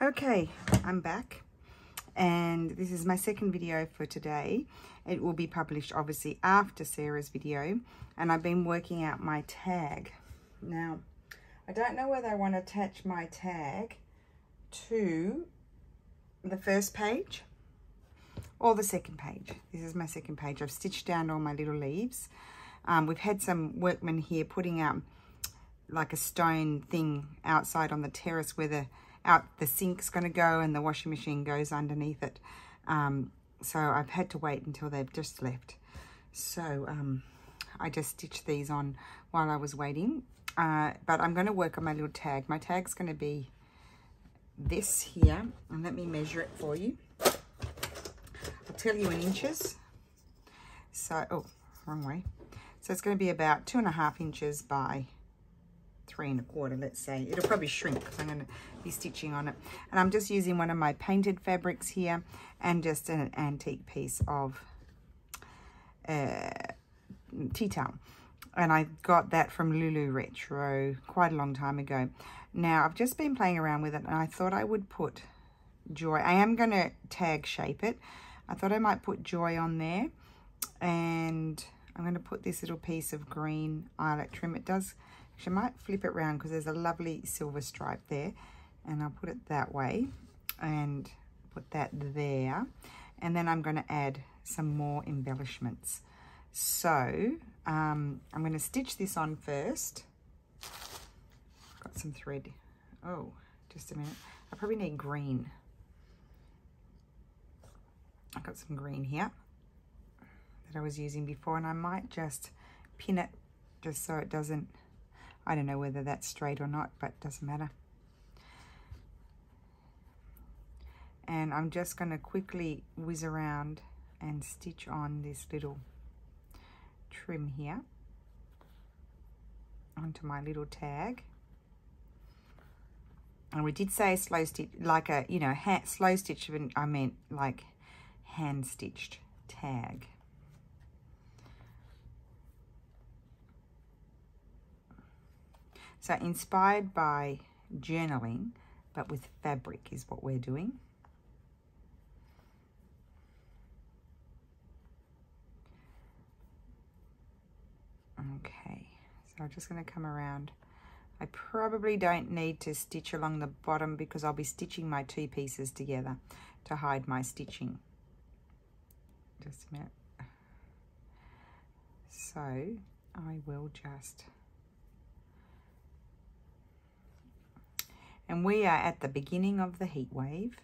Okay, I'm back, and this is my second video for today. It will be published obviously after Sarah's video, and I've been working out my tag. Now, I don't know whether I want to attach my tag to the first page or the second page. This is my second page. I've stitched down all my little leaves. We've had some workmen here putting out like a stone thing outside on the terrace where the sink's going to go and the washing machine goes underneath it. So I've had to wait until they've just left. So I just stitched these on while I was waiting. But I'm going to work on my little tag. My tag's going to be this here. And let me measure it for you. I'll tell you in inches. So, oh, wrong way. So it's going to be about 2.5 inches by 3 1/4, let's say. It'll probably shrink because I'm going to be stitching on it. And I'm just using one of my painted fabrics here and just an antique piece of tea towel. And I got that from Lulu Retro quite a long time ago. Now, I've just been playing around with it, and I thought I would put Joy. I am going to tag shape it. I thought I might put Joy on there. And I'm going to put this little piece of green eyelet trim. It does... I might flip it around because there's a lovely silver stripe there, and I'll put it that way and put that there, and then I'm going to add some more embellishments. So I'm going to stitch this on first. Got some thread. Oh, just a minute. I probably need green. I've got some green here that I was using before, and I might just pin it just so it doesn't... I don't know whether that's straight or not, but it doesn't matter. And I'm just going to quickly whiz around and stitch on this little trim here onto my little tag. And we did say slow stitch, like a, you know, slow stitch, I meant like hand stitched tag. So inspired by journaling, but with fabric is what we're doing. Okay, so I'm just going to come around. I probably don't need to stitch along the bottom because I'll be stitching my two pieces together to hide my stitching. Just a minute. So I will just... And we are at the beginning of the heat wave.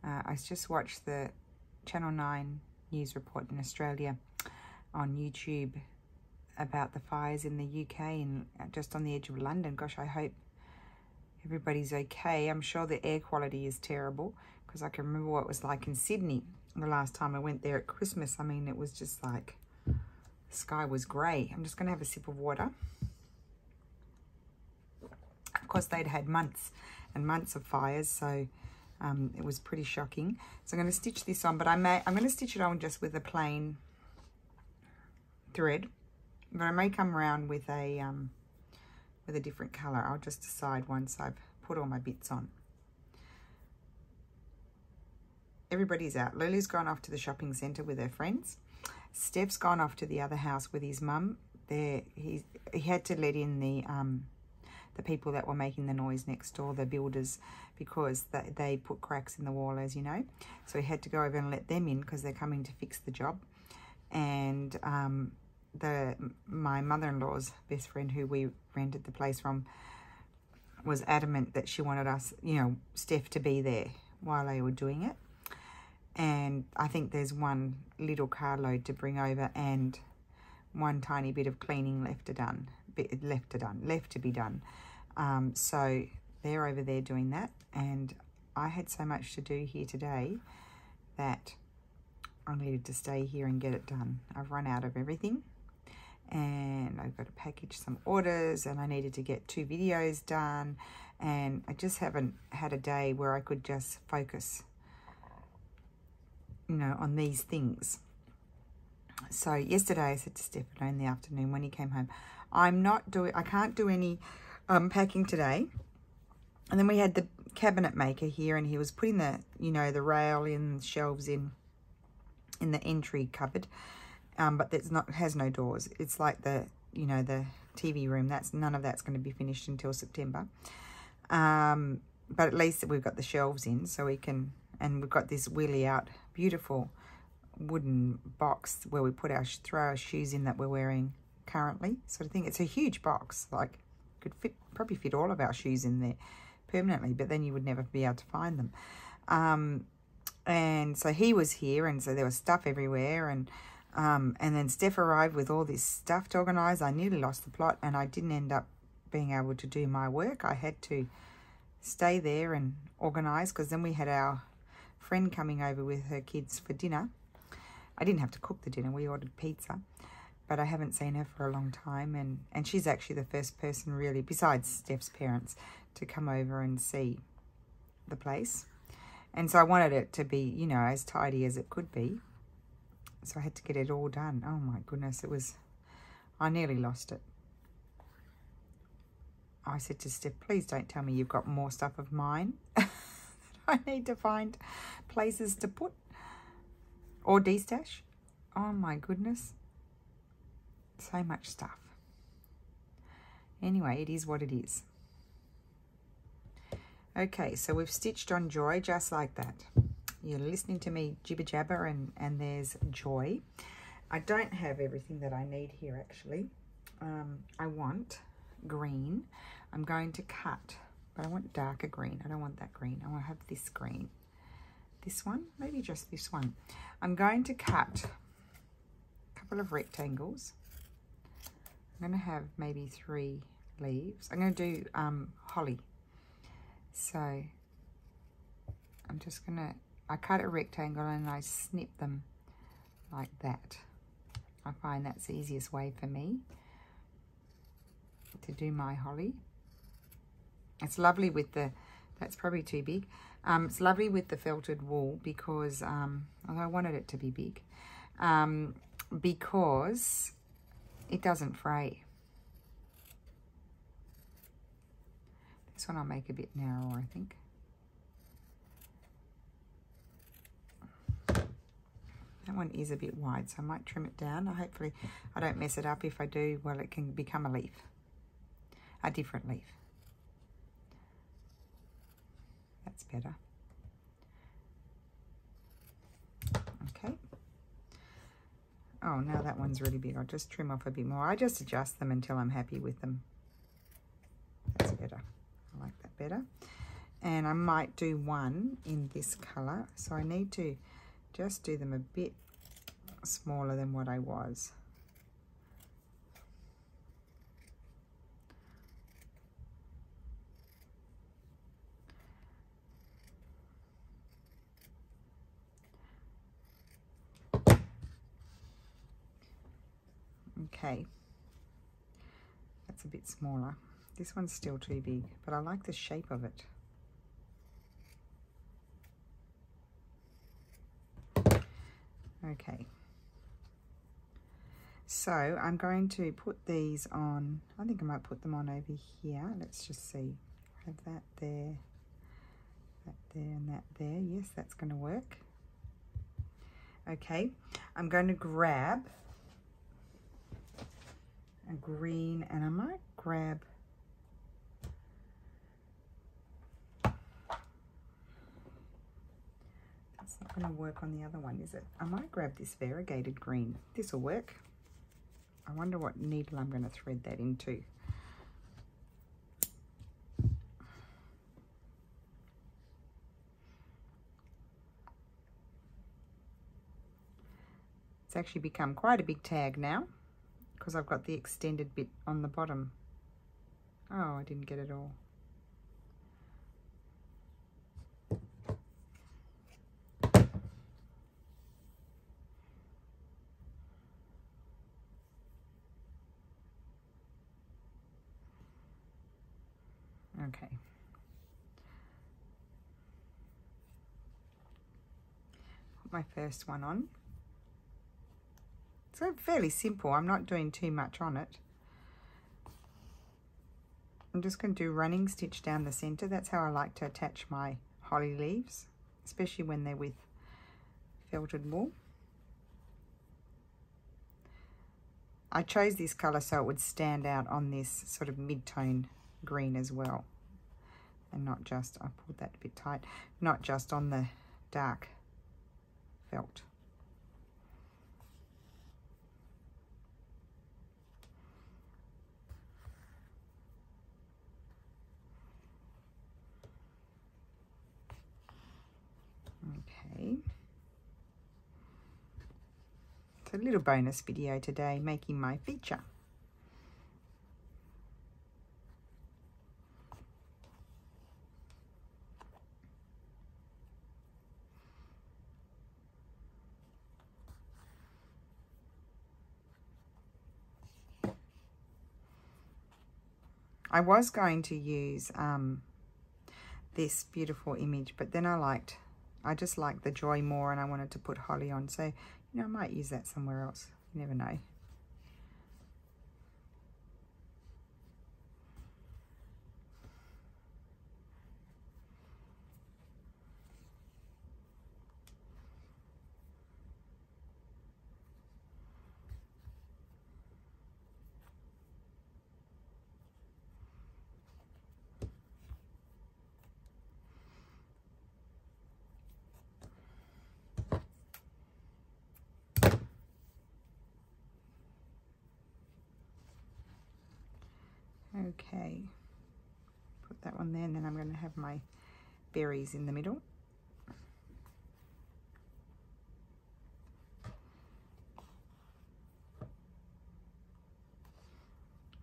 I just watched the Channel 9 news report in Australia on YouTube about the fires in the UK and just on the edge of London. Gosh, I hope everybody's okay. I'm sure the air quality is terrible because I can remember what it was like in Sydney the last time I went there at Christmas. I mean, it was just like the sky was grey. I'm just going to have a sip of water. Of course, they'd had months and months of fires, so it was pretty shocking. So I'm going to stitch this on, but I'm going to stitch it on just with a plain thread, but I may come around with a different colour. I'll just decide once I've put all my bits on. Everybody's out. Lulu's gone off to the shopping centre with her friends. Steph's gone off to the other house with his mum. He had to let in the people that were making the noise next door, the builders, because they put cracks in the wall, as you know. So he had to go over and let them in because they're coming to fix the job. And my mother-in-law's best friend, who we rented the place from, was adamant that she wanted us, you know, Steph, to be there while they were doing it. And I think there's one little carload to bring over and one tiny bit of cleaning left to be done. So they're over there doing that, and I had so much to do here today that I needed to stay here and get it done. I've run out of everything, and I've got to package some orders, and I needed to get 2 videos done, and I just haven't had a day where I could just focus, you know, on these things. So yesterday I said to Stefano in the afternoon when he came home, I can't do any packing today. And then we had the cabinet maker here, and he was putting the, you know, the rail in, shelves in the entry cupboard, but that's not, has no doors. It's like the, you know, the TV room. That's, none of that's going to be finished until September. But at least we've got the shelves in, so we can, and we've got this wheelie out, beautiful wooden box where we put our, throw our shoes in that we're wearing currently, sort of thing. It's a huge box, like could fit, probably fit all of our shoes in there permanently, but then you would never be able to find them. And so he was here, and so there was stuff everywhere, and then Steph arrived with all this stuff to organise. I nearly lost the plot, and I didn't end up being able to do my work. I had to stay there and organise, because then we had our friend coming over with her kids for dinner. I didn't have to cook the dinner. We ordered pizza, but I haven't seen her for a long time, and she's actually the first person really, besides Steph's parents, to come over and see the place. And so I wanted it to be, you know, as tidy as it could be. So I had to get it all done. Oh my goodness, it was, I nearly lost it. I said to Steph, please don't tell me you've got more stuff of mine. I need to find places to put or destash. Oh my goodness. So much stuff. Anyway, it is what it is. Okay, so we've stitched on Joy just like that. You're listening to me jibber jabber, and there's Joy. I don't have everything that I need here actually. I want green. I'm going to cut, but I want darker green. I don't want that green. I want to have this green. This one, maybe just this one. I'm going to cut a couple of rectangles. I'm going to have maybe 3 leaves. I'm going to do holly. So I'm just going to, I cut a rectangle and I snip them like that. I find that's the easiest way for me to do my holly. It's lovely with the, that's probably too big. It's lovely with the felted wool because, although I wanted it to be big, because it doesn't fray. This one I'll make a bit narrower, I think. That one is a bit wide, so I might trim it down. Hopefully I don't mess it up. If I do, well, it can become a leaf, a different leaf. That's better. Okay. Oh, now that one's really big. I'll just trim off a bit more. I just adjust them until I'm happy with them. That's better. I like that better. And I might do one in this colour. So I need to just do them a bit smaller than what I was. Okay, that's a bit smaller. This one's still too big, but I like the shape of it. Okay, so I'm going to put these on, I think I might put them on over here. Let's just see. Have that there, and that there. Yes, that's going to work. Okay, I'm going to grab a green, and I might grab that's not going to work on the other one, is it? I might grab this variegated green. This will work. I wonder what needle I'm going to thread that into. It's actually become quite a big tag now, because I've got the extended bit on the bottom. Oh, I didn't get it all. Okay. Put my first one on. So fairly simple. I'm not doing too much on it. I'm just going to do running stitch down the center. That's how I like to attach my holly leaves, especially when they're with felted wool. I chose this color so it would stand out on this sort of mid-tone green as well, and not just, I pulled that a bit tight, not just on the dark felt. Okay. So a little bonus video today, making my feature. I was going to use this beautiful image, but then I just liked the joy more, and I wanted to put holly on. So, you know, I might use that somewhere else. You never know. Okay, put that one there, and then I'm going to have my berries in the middle.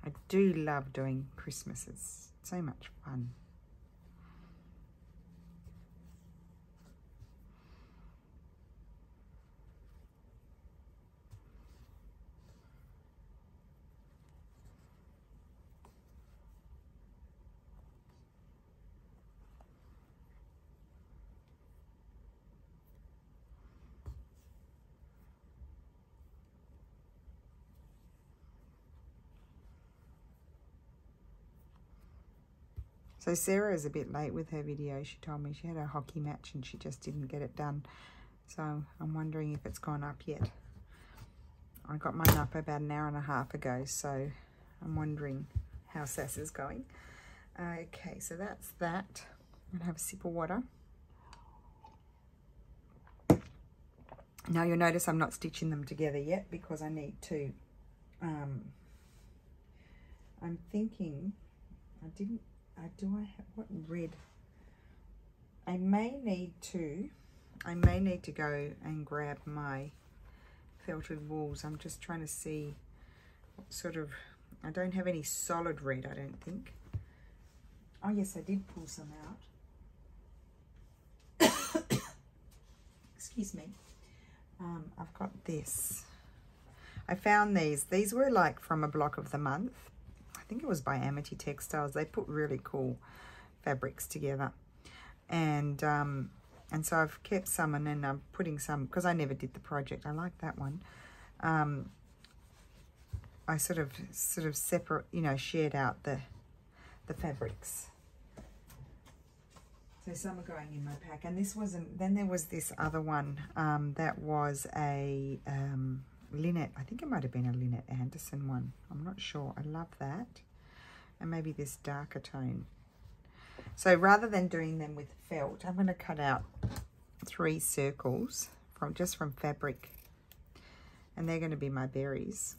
I do love doing Christmas. It's so much fun. So Sarah is a bit late with her video. She told me she had a hockey match and she just didn't get it done. So I'm wondering if it's gone up yet. I got mine up about an hour and a half ago, so I'm wondering how Sass is going. Okay, so that's that. I'm gonna have a sip of water. Now you'll notice I'm not stitching them together yet because I need to, I'm thinking, do I have, what red? I may need to go and grab my felted wools. I'm just trying to see what sort of, I don't have any solid red, I don't think. Oh yes, I did pull some out. Excuse me. I've got this. I found these. These were like from a block of the month. I think it was by Amity Textiles. They put really cool fabrics together. And so I've kept some, and then I'm putting some, because I never did the project. I like that one. I sort of separate, you know, shared out the fabrics. So some are going in my pack, and this wasn't, then there was this other one that was a Lynette, I think it might have been a Lynette Anderson one. I'm not sure. I love that. And maybe this darker tone. So rather than doing them with felt, I'm going to cut out 3 circles just from fabric, and they're going to be my berries.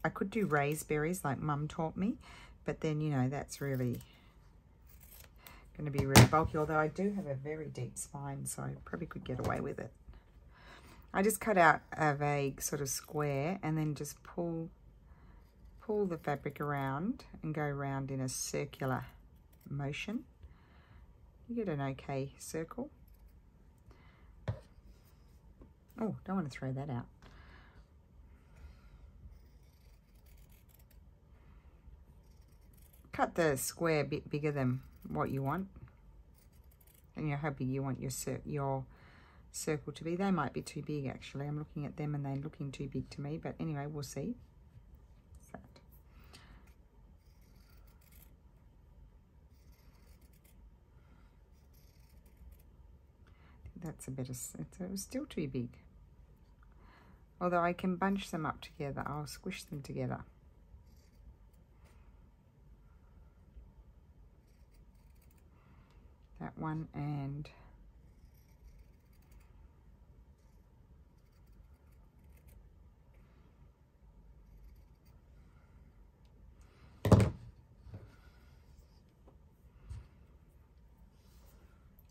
I could do raised berries like Mum taught me, but then, you know, that's really going to be really bulky, although I do have a very deep spine, so I probably could get away with it. I just cut out a vague sort of square and then just pull the fabric around and go around in a circular motion. You get an okay circle. Oh, don't want to throw that out. Cut the square a bit bigger than what you want, and you know how big you want your circle to be. They might be too big, actually. I'm looking at them and they're looking too big to me, but anyway, we'll see. that's a bit of, it was still too big. Although I can bunch them up together, I'll squish them together. That one and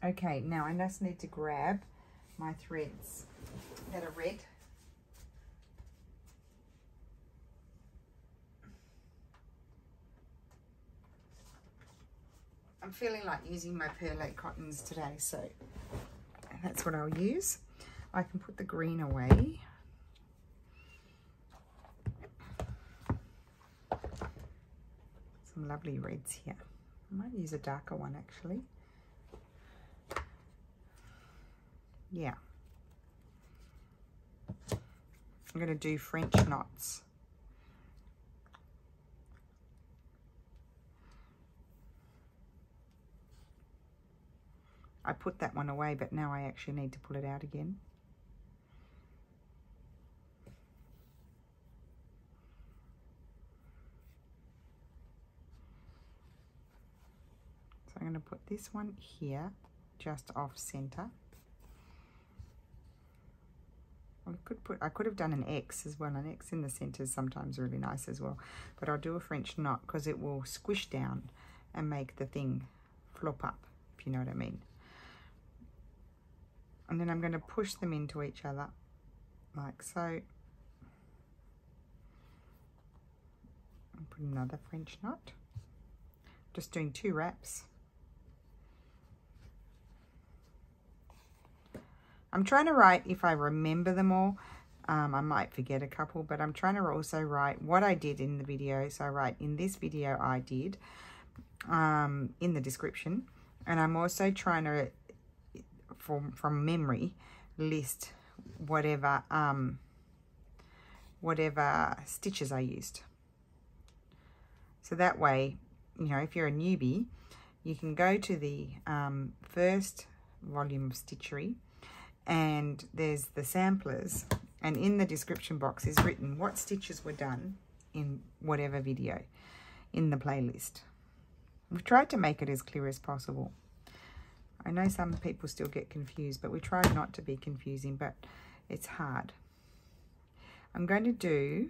okay, now I just need to grab my threads that are red. I'm feeling like using my perlite cottons today, so that's what I'll use. I can put the green away. Some lovely reds here. I might use a darker one actually. Yeah. I'm going to do French knots. I put that one away, but now I actually need to pull it out again. So I'm going to put this one here, just off center. I could have done an X as well. An X in the center is sometimes really nice as well. But I'll do a French knot because it will squish down and make the thing flop up, if you know what I mean. And then I'm going to push them into each other like so. And put another French knot. Just doing 2 wraps. I'm trying to write, if I remember them all, I might forget a couple, but I'm trying to also write what I did in the video. So I write in this video I did in the description. And I'm also trying to, from memory, list whatever stitches I used. So that way, you know, if you're a newbie, you can go to the first volume of Stitchery, and there's the samplers, and in the description box is written what stitches were done in whatever video in the playlist. We've tried to make it as clear as possible. I know some people still get confused, but we try not to be confusing, but it's hard. I'm going to do,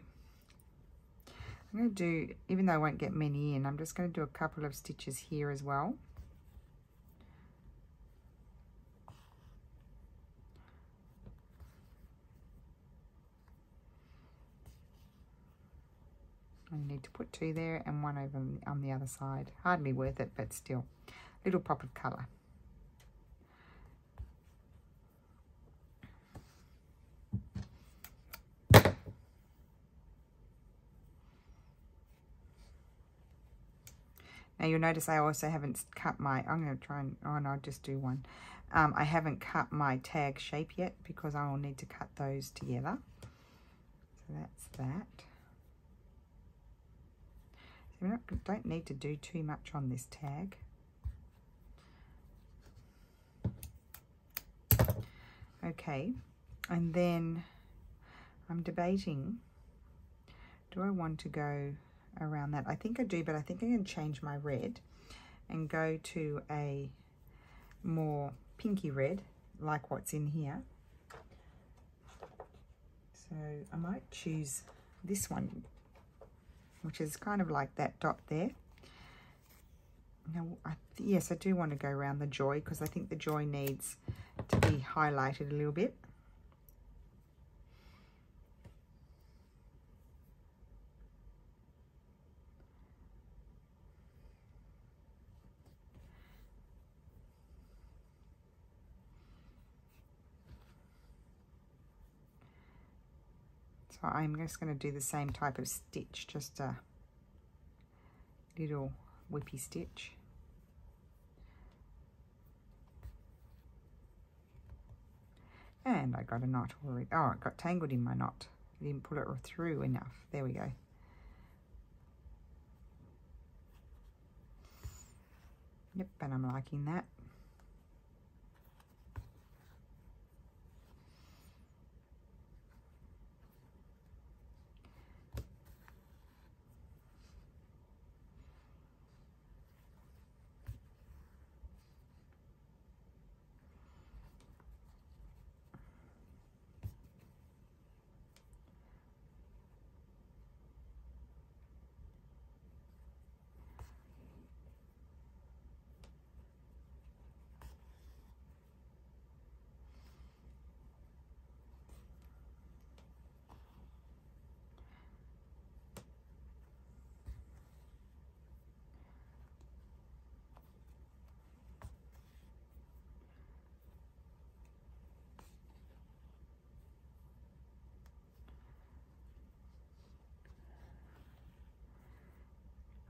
even though I won't get many in, I'm just going to do a couple of stitches here as well. I need to put 2 there and 1 over on the other side. Hardly worth it, but still. Little pop of colour. Now you'll notice I also haven't cut my, I'm going to try and, oh no, I'll just do one. I haven't cut my tag shape yet because I will need to cut those together. So that's that. So we don't need to do too much on this tag. Okay, and then I'm debating, do I want to go around that? I think I do, but I think I can change my red and go to a more pinky red, like what's in here. So I might choose this one, which is kind of like that dot there. Now, yes, I do want to go around the joy because I think the joy needs to be highlighted a little bit. So I'm just going to do the same type of stitch, just a little whippy stitch. And I got a knot already. Oh, it got tangled in my knot. I didn't pull it through enough. There we go. Yep, and I'm liking that.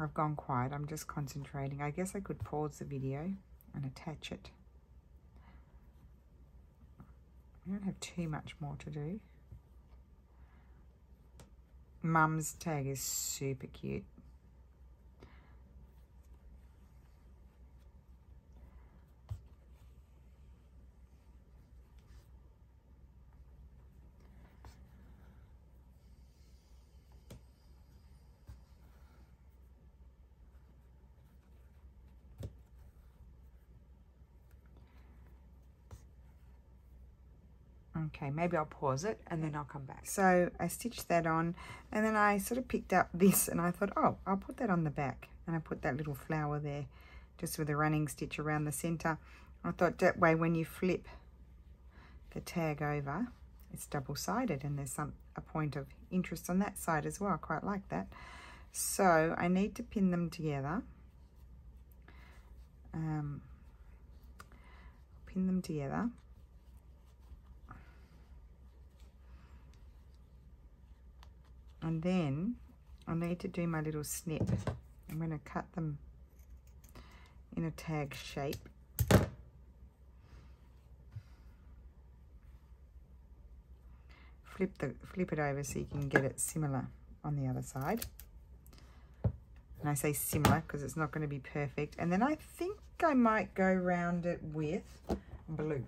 I've gone quiet. I'm just concentrating. I guess I could pause the video and attach it. I don't have too much more to do. Mum's tag is super cute. Okay, maybe I'll pause it and then I'll come back. So I stitched that on, and then I sort of picked up this and I thought, oh, I'll put that on the back. And I put that little flower there just with a running stitch around the center. I thought that way when you flip the tag over, it's double-sided, and there's a point of interest on that side as well. I quite like that. So I need to pin them together. Pin them together. And then I need to do my little snip. I'm going to cut them in a tag shape. Flip it over so you can get it similar on the other side. And I say similar because it's not going to be perfect. And then I think I might go round it with blue.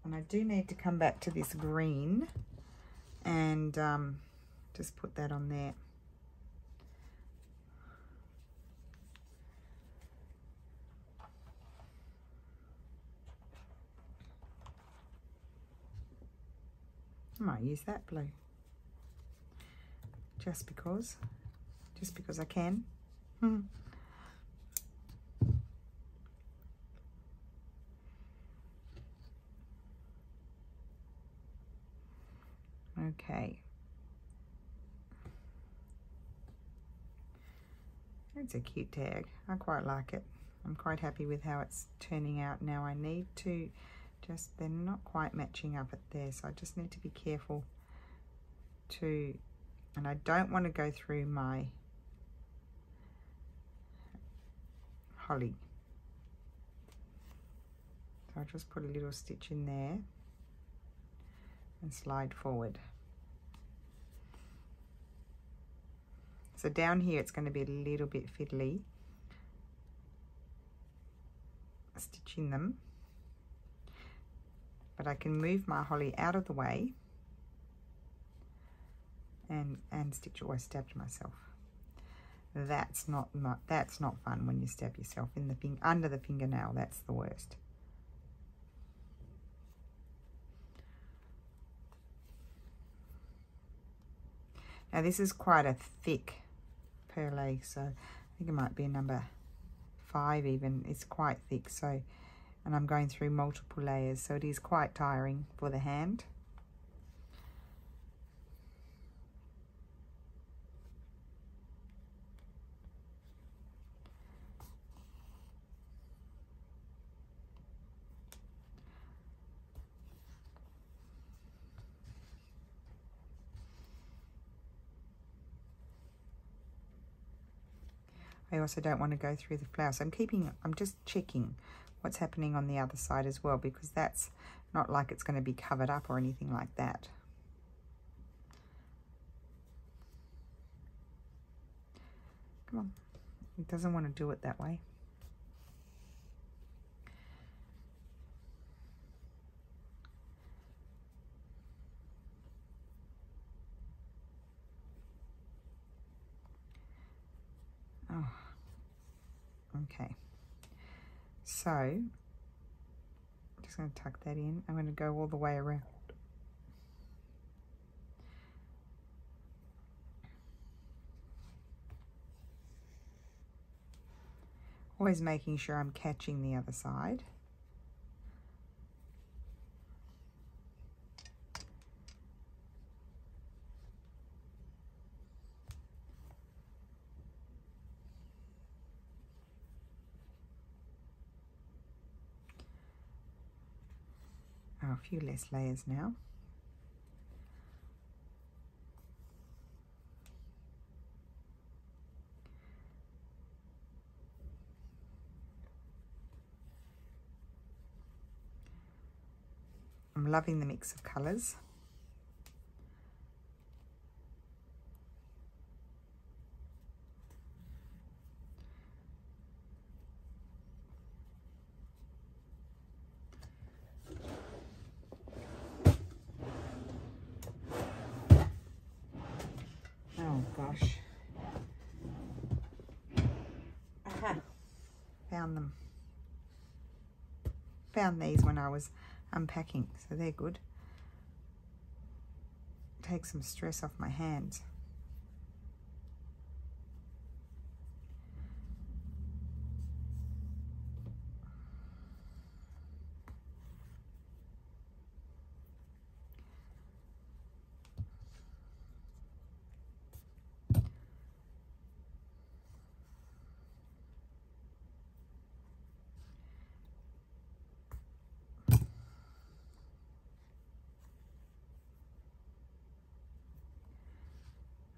And I do need to come back to this green and just put that on there. I might use that blue just because I can. Okay. It's a cute tag. I quite like it. I'm quite happy with how it's turning out now. I need to just, they're not quite matching up at there, so I just need to be careful to, and I don't want to go through my holly. So I'll just put a little stitch in there and slide forward. So down here it's going to be a little bit fiddly, stitching them, but I can move my holly out of the way and stitch. Oh, I stabbed myself. That's not fun when you stab yourself in the under the fingernail. That's the worst. Now this is quite a thick perlé, so I think it might be a number 5 even. It's quite thick, so, and I'm going through multiple layers, so it is quite tiring for the hand. I also don't want to go through the flower, so I'm just checking what's happening on the other side as well, because that's not like it's going to be covered up or anything like that. Come on, it doesn't want to do it that way. Oh, okay. So, I'm just going to tuck that in. I'm going to go all the way around. Always making sure I'm catching the other side. Oh, a few less layers now. I'm loving the mix of colours. Oh gosh. Aha. Found them. Found these when I was unpacking, so they're good. Take some stress off my hands.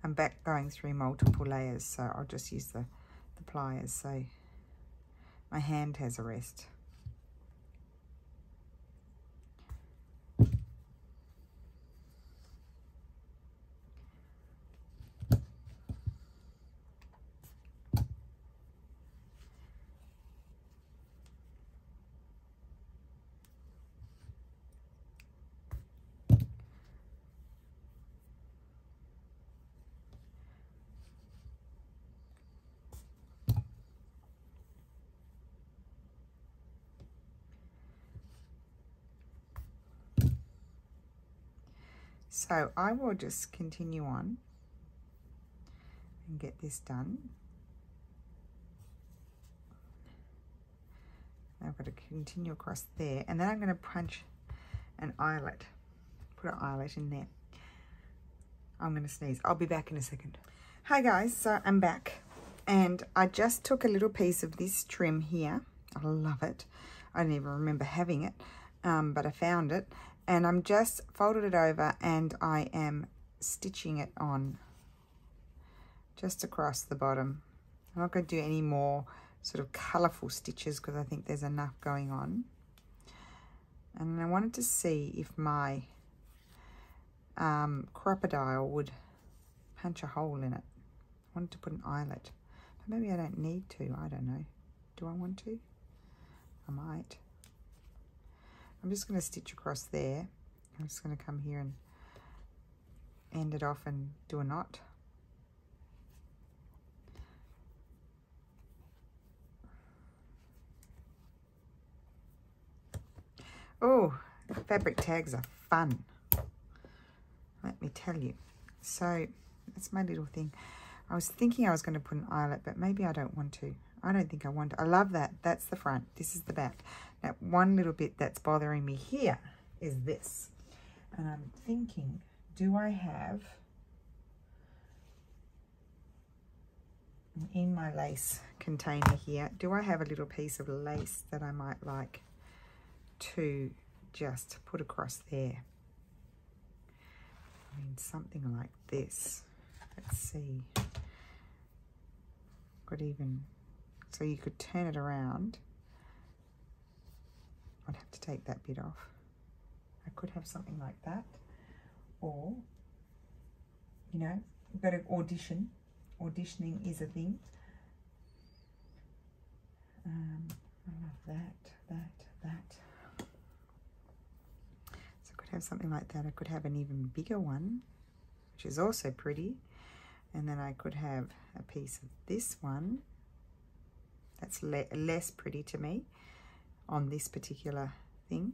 I'm back going through multiple layers, so I'll just use the pliers so my hand has a rest. So I will just continue on and get this done. I've got to continue across there, and then I'm going to punch an eyelet, put an eyelet in there. I'm going to sneeze. I'll be back in a second. Hi guys, so I'm back, and I just took a little piece of this trim here. I love it. I don't even remember having it, but I found it. And I'm just folded it over and I am stitching it on just across the bottom. I'm not going to do any more sort of colourful stitches because I think there's enough going on. And I wanted to see if my crocodile would punch a hole in it. I wanted to put an eyelet, but maybe I don't need to. I don't know. Do I want to? I might. I'm just going to stitch across there. I'm just going to come here and end it off and do a knot. Oh, fabric tags are fun, let me tell you. So that's my little thing. I was thinking I was going to put an eyelet, but maybe I don't want to. I don't think I want to. I love that. That's the front. This is the back. Now, one little bit that's bothering me here is this. And I'm thinking, do I have, in my lace container here, do I have a little piece of lace that I might like to just put across there? I mean, something like this. Let's see. Could even, so you could turn it around. I'd have to take that bit off. I could have something like that. Or, you know, you've got to audition. Auditioning is a thing. I love that. So I could have something like that. I could have an even bigger one, which is also pretty. And then I could have a piece of this one. That's less pretty to me on this particular thing.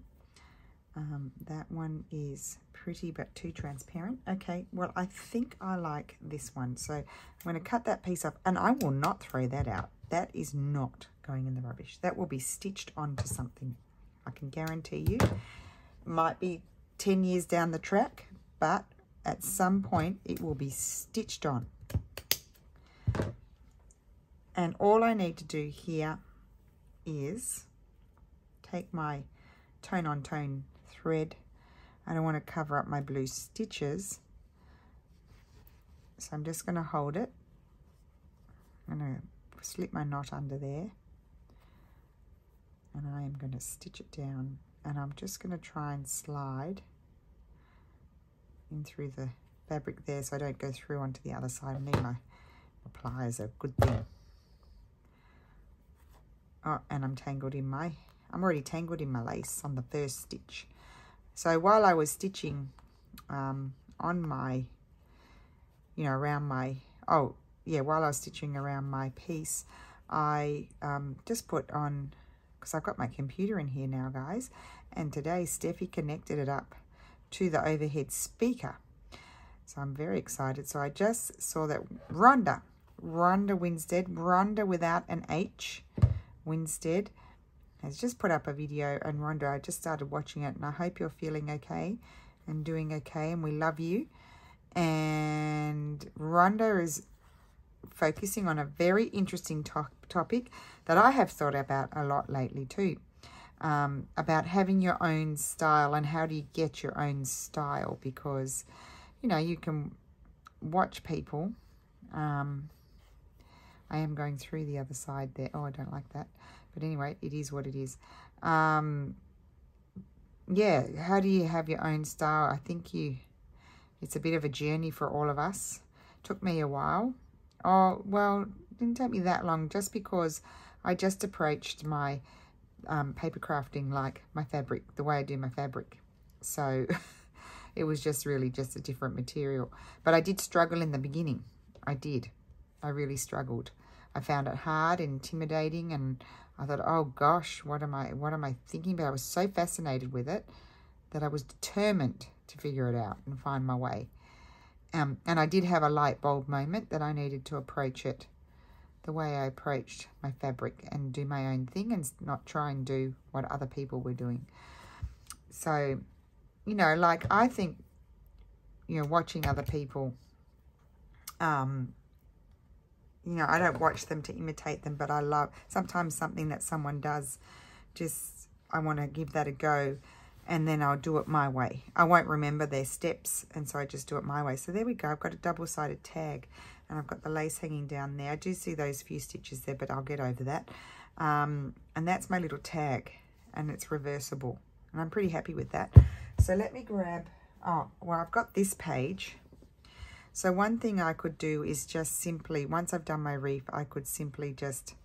That one is pretty but too transparent. Okay, well, I think I like this one. So I'm going to cut that piece off, and I will not throw that out. That is not going in the rubbish. That will be stitched onto something. I can guarantee you. Might be 10 years down the track, but at some point it will be stitched on. And all I need to do here is take my tone on tone thread. I don't want to cover up my blue stitches, so I'm just going to hold it. I'm going to slip my knot under there, and I am going to stitch it down and I'm just going to try and slide in through the fabric there so I don't go through onto the other side. I need my pliers, a good thing. Oh, and I'm already tangled in my lace on the first stitch. So while I was stitching on my, around my, while I was stitching around my piece, I just put on, because I've got my computer in here now, guys, and today Steffi connected it up to the overhead speaker. So I'm very excited. So I just saw that Rhonda Winstead, Rhonda without an H, Winstead, has just put up a video. And Rhonda, I just started watching it, and I hope you're feeling okay and doing okay, and we love you. And Rhonda is focusing on a very interesting topic that I have thought about a lot lately too, about having your own style and how do you get your own style, because you can watch people. I am going through the other side there. Oh, I don't like that. But anyway, it is what it is. Yeah, how do you have your own style? I think it's a bit of a journey for all of us. Took me a while. Oh, well, it didn't take me that long, just because I just approached my paper crafting like my fabric, the way I do my fabric. So it was just really just a different material. But I did struggle in the beginning. I did. I really struggled. I found it hard, intimidating, and I thought, oh gosh, what am I thinking? But I was so fascinated with it that I was determined to figure it out and find my way. And I did have a light bulb moment that I needed to approach it the way I approached my fabric and do my own thing and not try and do what other people were doing. So, like I think, watching other people, I don't watch them to imitate them, but I love sometimes something that someone does, just I want to give that a go, and then I'll do it my way. I won't remember their steps, and so I just do it my way. So there we go. I've got a double-sided tag, and I've got the lace hanging down there. I do see those few stitches there, but I'll get over that. And that's my little tag, and it's reversible, and I'm pretty happy with that. So let me grab, I've got this page. So one thing I could do is just simply, once I've done my reef, I could simply just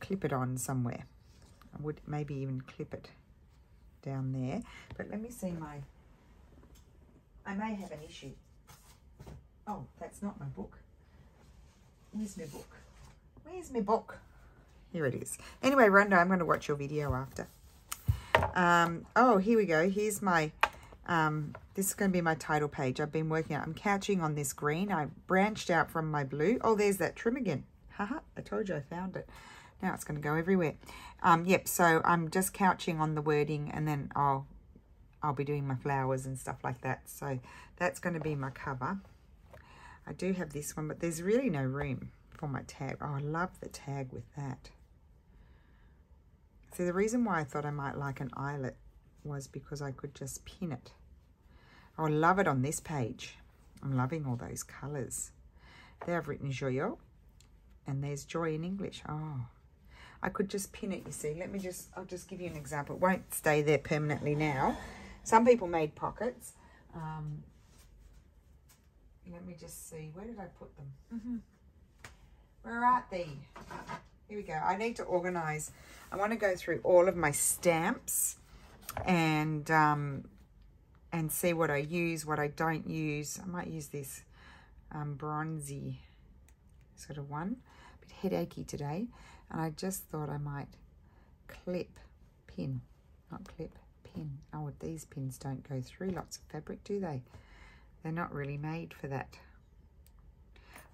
clip it on somewhere. I would maybe even clip it down there. But let me see I may have an issue. Oh, that's not my book. Where's my book? Where's my book? Here it is. Anyway, Rhonda, I'm going to watch your video after. Oh, here we go. Here's my... this is going to be my title page. I've been working out. I'm couching on this green. I branched out from my blue. Oh, there's that trim again. Haha, I told you I found it. Now it's going to go everywhere. Yep, so I'm just couching on the wording, and then I'll be doing my flowers and stuff like that. So that's going to be my cover. I do have this one, but there's really no room for my tag. Oh, I love the tag with that. See, the reason why I thought I might like an eyelet was because I could just pin it. I love it on this page. I'm loving all those colours. There I've written joyeux, and there's joy in English. Oh, I could just pin it, you see. I'll just give you an example. It won't stay there permanently now. Some people made pockets. Let me just see. Where did I put them? Where are they? Here we go. I need to organise. I want to go through all of my stamps and see what I use, what I don't use. I might use this bronzy sort of one. A bit headachy today. And I just thought I might pin. Oh, these pins don't go through lots of fabric, do they? They're not really made for that.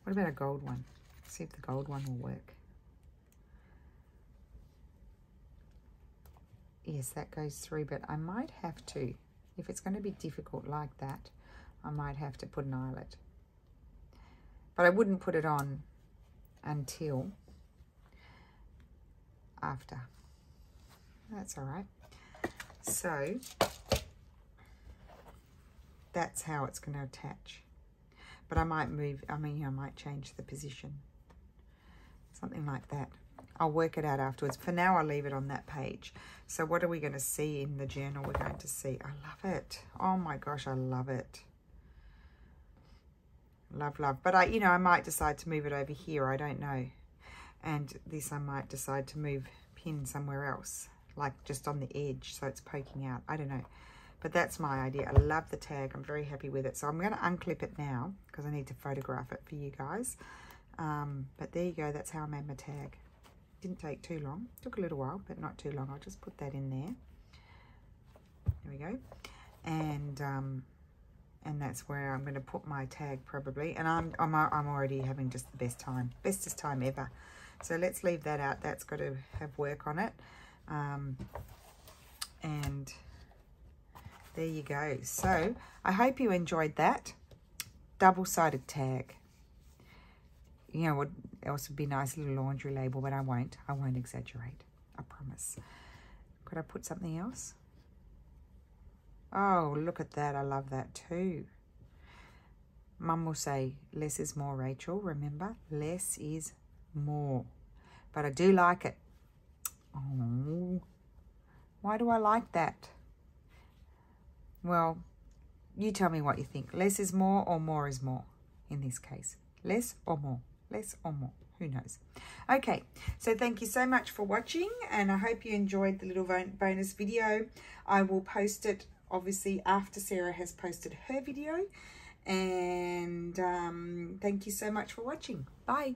What about a gold one? See if the gold one will work. Yes, that goes through, but I might have to, if it's going to be difficult like that, I might have to put an eyelet. But I wouldn't put it on until after. That's all right. So that's how it's going to attach. But I might move, I might change the position. Something like that. I'll work it out afterwards. For now, I'll leave it on that page. So what are we going to see in the journal? We're going to see, I love it. Oh my gosh, I love it. Love, love. But I might decide to move it over here. I don't know. And this I might decide to move, pin somewhere else, like just on the edge so it's poking out. I don't know. But that's my idea. I love the tag. I'm very happy with it. So I'm going to unclip it now because I need to photograph it for you guys. But there you go. That's how I made my tag. Didn't take too long. Took a little while, but not too long. I'll just put that in there. There we go. And that's where I'm going to put my tag probably. And I'm already having just the best time. Bestest time ever. So let's leave that out. That's got to have work on it. And there you go. So I hope you enjoyed that. Double-sided tag. You know what else would be nice? A little laundry label, but I won't. I won't exaggerate. I promise. Could I put something else? Oh, look at that. I love that too. Mum will say, less is more, Rachel. Remember, less is more. But I do like it. Oh, why do I like that? Well, you tell me what you think. Less is more or more is more in this case? Less or more? Less or more? Who knows? Okay, so thank you so much for watching, and I hope you enjoyed the little bonus video. I will post it obviously after Sarah has posted her video, and thank you so much for watching. Bye.